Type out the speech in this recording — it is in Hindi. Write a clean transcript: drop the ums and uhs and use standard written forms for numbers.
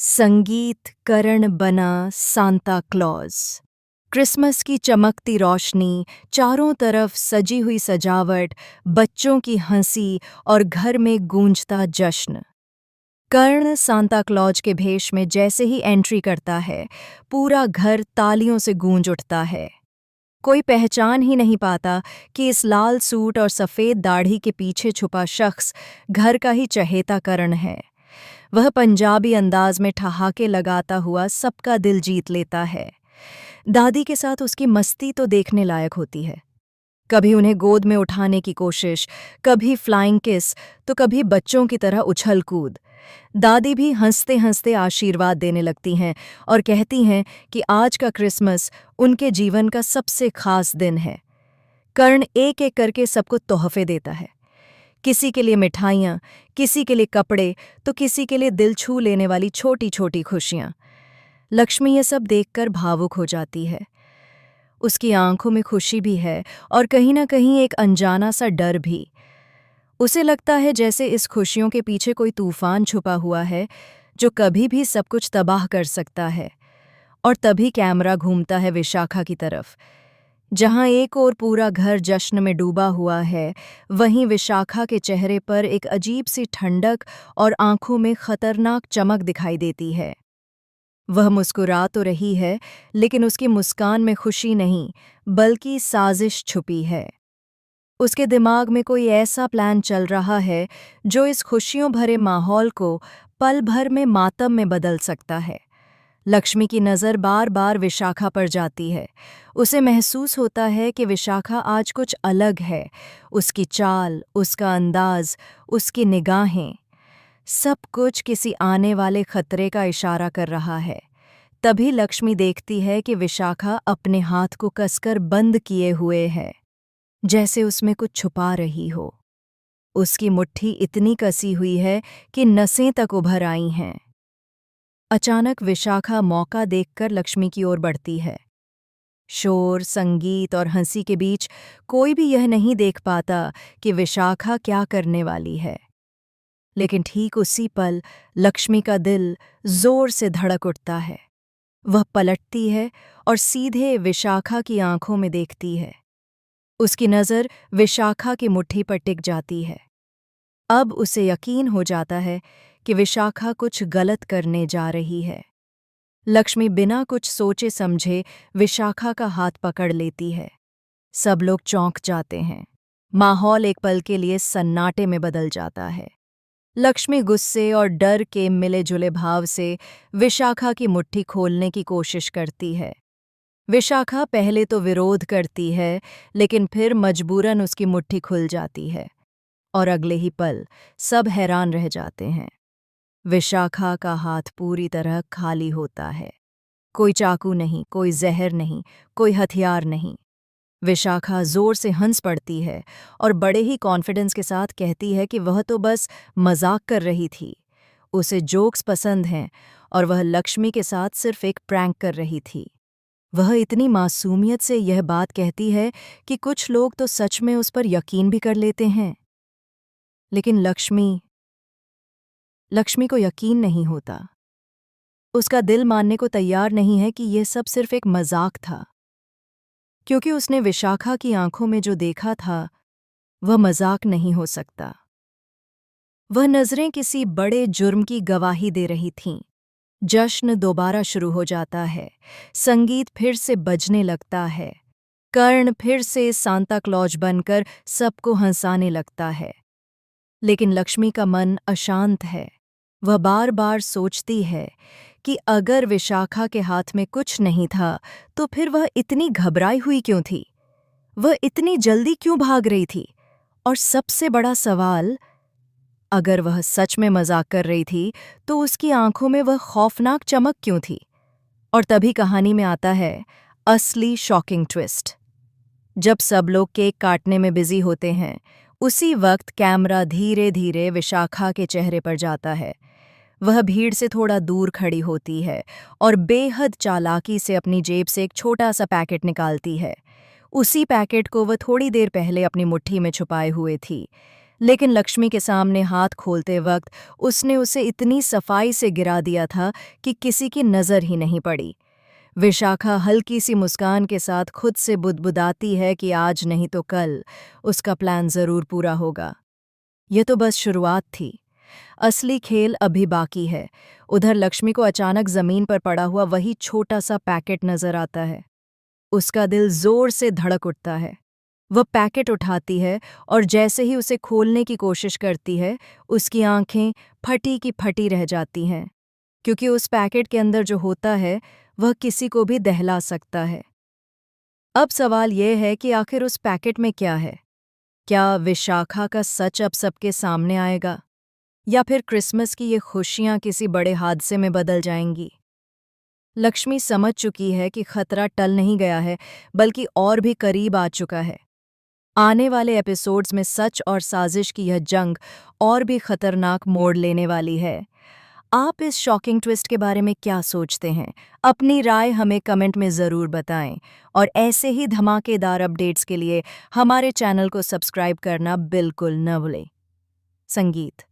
संगीत करण बना सांता क्लॉज। क्रिसमस की चमकती रोशनी, चारों तरफ सजी हुई सजावट, बच्चों की हंसी और घर में गूंजता जश्न। कर्ण सांता क्लॉज के भेष में जैसे ही एंट्री करता है, पूरा घर तालियों से गूंज उठता है। कोई पहचान ही नहीं पाता कि इस लाल सूट और सफ़ेद दाढ़ी के पीछे छुपा शख्स घर का ही चहेता कर्ण है। वह पंजाबी अंदाज में ठहाके लगाता हुआ सबका दिल जीत लेता है। दादी के साथ उसकी मस्ती तो देखने लायक होती है। कभी उन्हें गोद में उठाने की कोशिश, कभी फ्लाइंग किस, तो कभी बच्चों की तरह उछल कूद। दादी भी हंसते हंसते आशीर्वाद देने लगती हैं और कहती हैं कि आज का क्रिसमस उनके जीवन का सबसे खास दिन है। कर्ण एक एक करके सबको तोहफे देता है। किसी के लिए मिठाइयाँ, किसी के लिए कपड़े, तो किसी के लिए दिल छू लेने वाली छोटी छोटी खुशियाँ। लक्ष्मी ये सब देखकर भावुक हो जाती है। उसकी आंखों में खुशी भी है और कहीं ना कहीं एक अनजाना सा डर भी। उसे लगता है जैसे इस खुशियों के पीछे कोई तूफान छुपा हुआ है जो कभी भी सब कुछ तबाह कर सकता है। और तभी कैमरा घूमता है विशाखा की तरफ। जहां एक ओर पूरा घर जश्न में डूबा हुआ है, वहीं विशाखा के चेहरे पर एक अजीब सी ठंडक और आंखों में खतरनाक चमक दिखाई देती है। वह मुस्कुरा तो रही है, लेकिन उसकी मुस्कान में खुशी नहीं, बल्कि साजिश छुपी है। उसके दिमाग में कोई ऐसा प्लान चल रहा है जो इस खुशियों भरे माहौल को पल भर में मातम में बदल सकता है। लक्ष्मी की नज़र बार बार विशाखा पर जाती है। उसे महसूस होता है कि विशाखा आज कुछ अलग है। उसकी चाल, उसका अंदाज, उसकी निगाहें, सब कुछ किसी आने वाले खतरे का इशारा कर रहा है। तभी लक्ष्मी देखती है कि विशाखा अपने हाथ को कसकर बंद किए हुए है, जैसे उसमें कुछ छुपा रही हो। उसकी मुट्ठी इतनी कसी हुई है कि नसें तक उभर आई हैं। अचानक विशाखा मौका देखकर लक्ष्मी की ओर बढ़ती है। शोर, संगीत और हंसी के बीच कोई भी यह नहीं देख पाता कि विशाखा क्या करने वाली है। लेकिन ठीक उसी पल लक्ष्मी का दिल जोर से धड़क उठता है। वह पलटती है और सीधे विशाखा की आंखों में देखती है। उसकी नज़र विशाखा की मुट्ठी पर टिक जाती है। अब उसे यकीन हो जाता है कि विशाखा कुछ गलत करने जा रही है। लक्ष्मी बिना कुछ सोचे समझे विशाखा का हाथ पकड़ लेती है। सब लोग चौंक जाते हैं। माहौल एक पल के लिए सन्नाटे में बदल जाता है। लक्ष्मी गुस्से और डर के मिले जुले भाव से विशाखा की मुट्ठी खोलने की कोशिश करती है। विशाखा पहले तो विरोध करती है, लेकिन फिर मजबूरन उसकी मुट्ठी खुल जाती है और अगले ही पल सब हैरान रह जाते हैं। विशाखा का हाथ पूरी तरह खाली होता है। कोई चाकू नहीं, कोई जहर नहीं, कोई हथियार नहीं। विशाखा जोर से हंस पड़ती है और बड़े ही कॉन्फिडेंस के साथ कहती है कि वह तो बस मजाक कर रही थी। उसे जोक्स पसंद हैं और वह लक्ष्मी के साथ सिर्फ एक प्रैंक कर रही थी। वह इतनी मासूमियत से यह बात कहती है कि कुछ लोग तो सच में उस पर यकीन भी कर लेते हैं। लेकिन लक्ष्मी को यकीन नहीं होता। उसका दिल मानने को तैयार नहीं है कि यह सब सिर्फ एक मजाक था, क्योंकि उसने विशाखा की आंखों में जो देखा था वह मजाक नहीं हो सकता। वह नज़रें किसी बड़े जुर्म की गवाही दे रही थीं। जश्न दोबारा शुरू हो जाता है। संगीत फिर से बजने लगता है। कर्ण फिर से सांता क्लॉज बनकर सबको हंसाने लगता है। लेकिन लक्ष्मी का मन अशांत है। वह बार बार सोचती है कि अगर विशाखा के हाथ में कुछ नहीं था तो फिर वह इतनी घबराई हुई क्यों थी? वह इतनी जल्दी क्यों भाग रही थी? और सबसे बड़ा सवाल, अगर वह सच में मजाक कर रही थी तो उसकी आंखों में वह खौफनाक चमक क्यों थी? और तभी कहानी में आता है असली शॉकिंग ट्विस्ट। जब सब लोग केक काटने में बिजी होते हैं, उसी वक्त कैमरा धीरे धीरे विशाखा के चेहरे पर जाता है। वह भीड़ से थोड़ा दूर खड़ी होती है और बेहद चालाकी से अपनी जेब से एक छोटा सा पैकेट निकालती है। उसी पैकेट को वह थोड़ी देर पहले अपनी मुट्ठी में छुपाए हुए थी। लेकिन लक्ष्मी के सामने हाथ खोलते वक्त उसने उसे इतनी सफाई से गिरा दिया था कि किसी की नज़र ही नहीं पड़ी। विशाखा हल्की सी मुस्कान के साथ खुद से बुदबुदाती है कि आज नहीं तो कल उसका प्लान ज़रूर पूरा होगा। यह तो बस शुरुआत थी। असली खेल अभी बाकी है। उधर लक्ष्मी को अचानक जमीन पर पड़ा हुआ वही छोटा सा पैकेट नजर आता है। उसका दिल जोर से धड़क उठता है। वह पैकेट उठाती है और जैसे ही उसे खोलने की कोशिश करती है, उसकी आंखें फटी की फटी रह जाती हैं, क्योंकि उस पैकेट के अंदर जो होता है वह किसी को भी दहला सकता है। अब सवाल यह है कि आखिर उस पैकेट में क्या है? क्या विशाखा का सच अब सबके सामने आएगा, या फिर क्रिसमस की ये खुशियां किसी बड़े हादसे में बदल जाएंगी? लक्ष्मी समझ चुकी है कि खतरा टल नहीं गया है, बल्कि और भी करीब आ चुका है। आने वाले एपिसोड्स में सच और साजिश की यह जंग और भी खतरनाक मोड़ लेने वाली है। आप इस शॉकिंग ट्विस्ट के बारे में क्या सोचते हैं? अपनी राय हमें कमेंट में ज़रूर बताएं, और ऐसे ही धमाकेदार अपडेट्स के लिए हमारे चैनल को सब्सक्राइब करना बिल्कुल न भूलें। संगीत।